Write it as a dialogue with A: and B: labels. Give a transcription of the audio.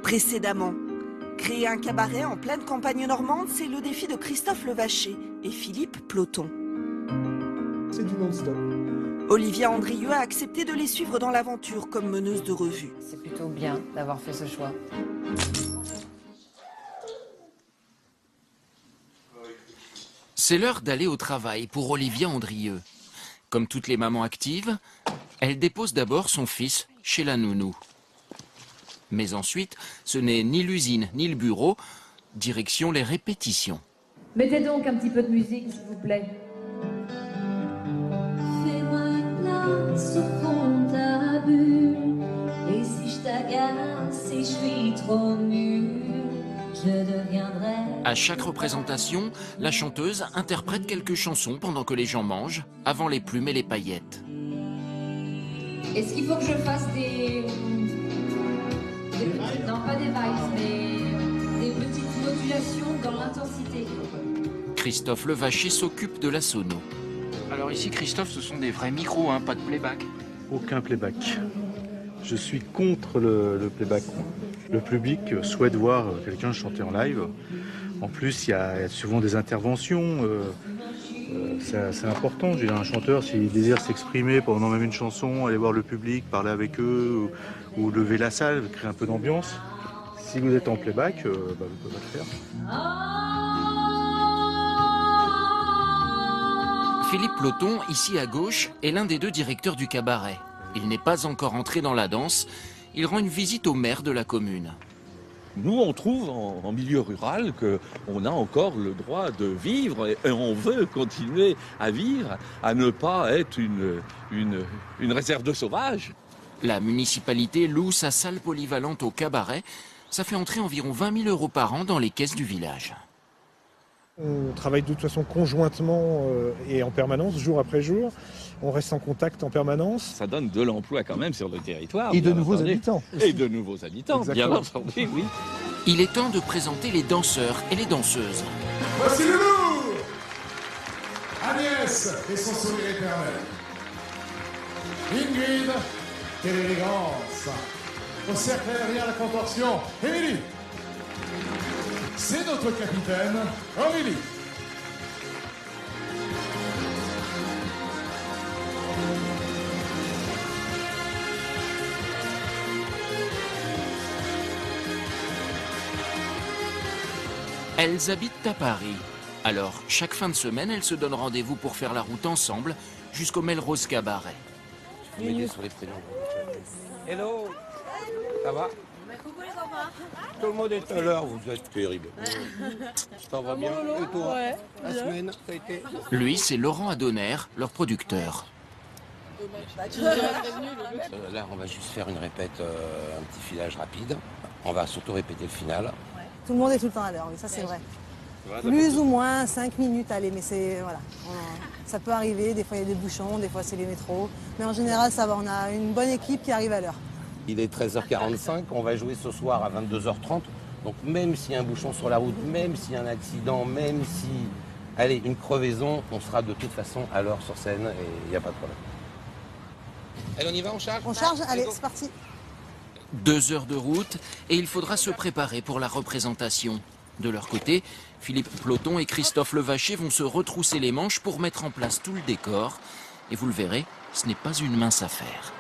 A: Précédemment, créer un cabaret en pleine campagne normande, c'est le défi de Christophe Levaché et Philippe Ploton.
B: C'est du non-stop.
A: Olivia Andrieux a accepté de les suivre dans l'aventure comme meneuse de revue.
C: C'est plutôt bien d'avoir fait ce choix.
D: C'est l'heure d'aller au travail pour Olivia Andrieux. Comme toutes les mamans actives, elle dépose d'abord son fils chez la nounou. Mais ensuite, ce n'est ni l'usine ni le bureau, direction les répétitions.
C: Mettez donc un petit peu de musique, s'il vous plaît.
E: Fais-moi une place au fond de ta bulle. Et si je t'agace et je suis trop nulle, je deviendrai...
D: À chaque représentation, la chanteuse interprète quelques chansons pendant que les gens mangent, avant les plumes et les paillettes.
C: Est-ce qu'il faut que je fasse des... Non, pas des vibes, mais des petites modulations dans l'intensité.
D: Christophe Levaché s'occupe de la sono.
F: Alors ici, Christophe, ce sont des vrais micros, hein, pas de playback.
B: Aucun playback. Je suis contre le playback. Le public souhaite voir quelqu'un chanter en live. En plus, il y a souvent des interventions. C'est important. Je veux dire, un chanteur, s'il désire s'exprimer pendant même une chanson, aller voir le public, parler avec eux, ou lever la salle, créer un peu d'ambiance. Si vous êtes en playback, vous ne pouvez pas le faire.
D: Philippe Ploton, ici à gauche, est l'un des deux directeurs du cabaret. Il n'est pas encore entré dans la danse. Il rend une visite au maire de la commune.
G: Nous, on trouve en milieu rural qu'on a encore le droit de vivre et on veut continuer à vivre, à ne pas être une réserve de sauvages.
D: La municipalité loue sa salle polyvalente au cabaret. Ça fait entrer environ 20 000 € par an dans les caisses du village.
B: On travaille de toute façon conjointement et en permanence, jour après jour. On reste en contact en permanence.
G: Ça donne de l'emploi quand même sur le territoire.
B: Et de nouveaux habitants.
G: Et de nouveaux habitants, bien entendu, oui.
D: Il est temps de présenter les danseurs et les danseuses.
H: Voici le loup Agnès et son sourire éternel. Ingrid, quelle élégance. Au cercle derrière la contorsion, Émilie. C'est notre capitaine, Aurélie.
D: Elles habitent à Paris. Alors, chaque fin de semaine, elles se donnent rendez-vous pour faire la route ensemble jusqu'au Melrose Cabaret.
I: Je vais m'aider sur les prénoms. Hello. Ça va?
J: Coucou les copains.
I: Tout le monde est à l'heure, vous êtes terrible. Ça va bien? Et toi?
J: Ouais,
I: la
J: bien.
I: semaine, ça a été?
D: Lui, c'est Laurent Adonner, leur producteur.
I: Là, on va juste faire une répète, un petit filage rapide. On va surtout répéter le final.
K: Tout le monde est tout le temps à l'heure, oui, ça c'est vrai. Plus ou moins 5 minutes, allez, mais c'est... Voilà. Ça peut arriver, des fois il y a des bouchons, des fois c'est les métros. Mais en général, ça va, on a une bonne équipe qui arrive à l'heure.
I: Il est 13h45, on va jouer ce soir à 22h30. Donc même s'il y a un bouchon sur la route, même s'il y a un accident, même si... Allez, une crevaison, on sera de toute façon à l'heure sur scène et il n'y a pas de problème. Allez, on y va, on charge?
K: On charge, allez, c'est parti.
D: 2 heures de route et il faudra se préparer pour la représentation. De leur côté, Philippe Ploton et Christophe Levaché vont se retrousser les manches pour mettre en place tout le décor. Et vous le verrez, ce n'est pas une mince affaire.